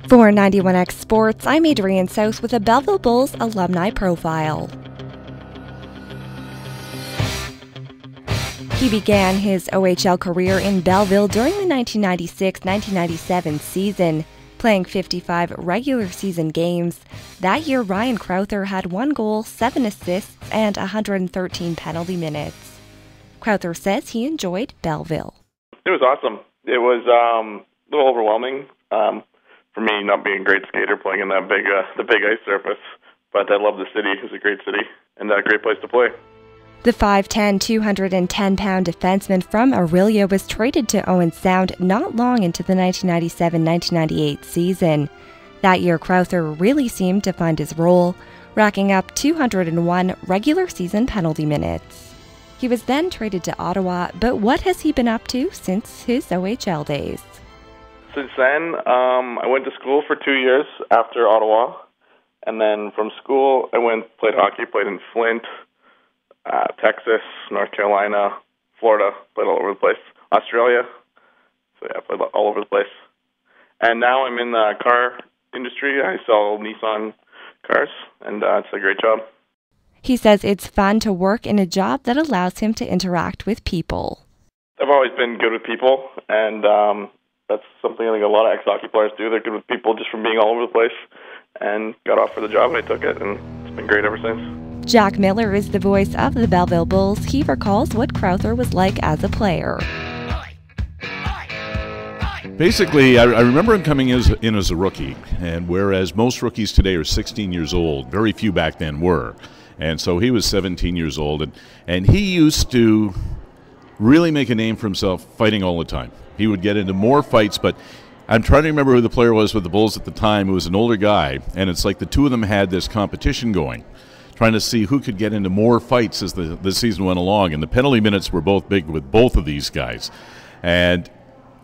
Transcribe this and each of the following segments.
For 91X Sports, I'm Adrienne South with a Belleville Bulls alumni profile. He began his OHL career in Belleville during the 1996-1997 season, playing 55 regular season games. That year, Ryan Crowther had 1 goal, 7 assists, and 113 penalty minutes. Crowther says he enjoyed Belleville. It was awesome. It was a little overwhelming for me, not being a great skater, playing in that the big ice surface. But I love the city. It's a great city and a great place to play. The 5'10", 210-pound defenseman from Aurelia was traded to Owen Sound not long into the 1997-1998 season. That year, Crowther really seemed to find his role, racking up 201 regular season penalty minutes. He was then traded to Ottawa, but what has he been up to since his OHL days? Since then, I went to school for 2 years after Ottawa, and then from school I played hockey, played in Flint, Texas, North Carolina, Florida, played all over the place, Australia, so yeah, played all over the place. And now I'm in the car industry. I sell Nissan cars, and it's a great job. He says it's fun to work in a job that allows him to interact with people. I've always been good with people, and that's something I think a lot of ex-hockey players do. They're good with people just from being all over the place, and got offered the job, and I took it, and it's been great ever since. Jack Miller is the voice of the Belleville Bulls. He recalls what Crowther was like as a player. Basically, I remember him coming in as a rookie, and whereas most rookies today are 16 years old, very few back then were. And so he was 17 years old, and he used to really make a name for himself fighting all the time. He would get into more fights, but I'm trying to remember who the player was with the Bulls at the time. It was an older guy, and it's like the two of them had this competition going, trying to see who could get into more fights as the season went along. And the penalty minutes were both big with both of these guys. And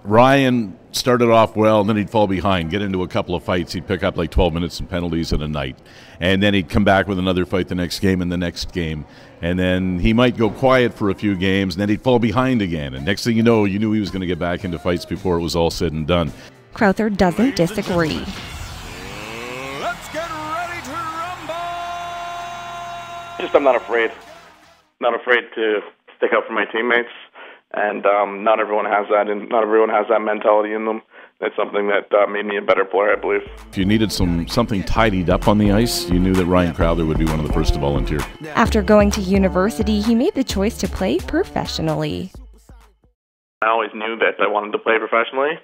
Ryan started off well, and then he'd fall behind, get into a couple of fights. He'd pick up like 12 minutes in penalties in a night. And then he'd come back with another fight the next game and the next game. And then he might go quiet for a few games, and then he'd fall behind again. And next thing you knew he was going to get back into fights before it was all said and done. Crowther doesn't disagree. Let's get ready to rumble! I'm not afraid. Not afraid to stick up for my teammates. And not everyone has that, and not everyone has that mentality in them. It's something that made me a better player, I believe. If you needed something tidied up on the ice, you knew that Ryan Crowther would be one of the first to volunteer. After going to university, he made the choice to play professionally. I always knew that I wanted to play professionally,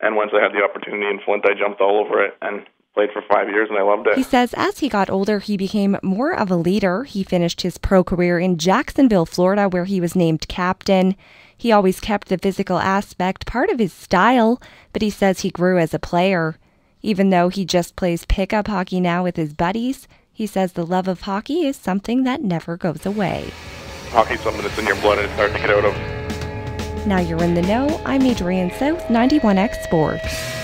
and once I had the opportunity in Flint, I jumped all over it and played for 5 years, and I loved it. He says as he got older, he became more of a leader. He finished his pro career in Jacksonville, Florida, where he was named captain. He always kept the physical aspect part of his style, but he says he grew as a player. Even though he just plays pickup hockey now with his buddies, he says the love of hockey is something that never goes away. Hockey's something that's in your blood and it's hard to get out of. Now you're in the know. I'm Adrienne South, 91X Sports.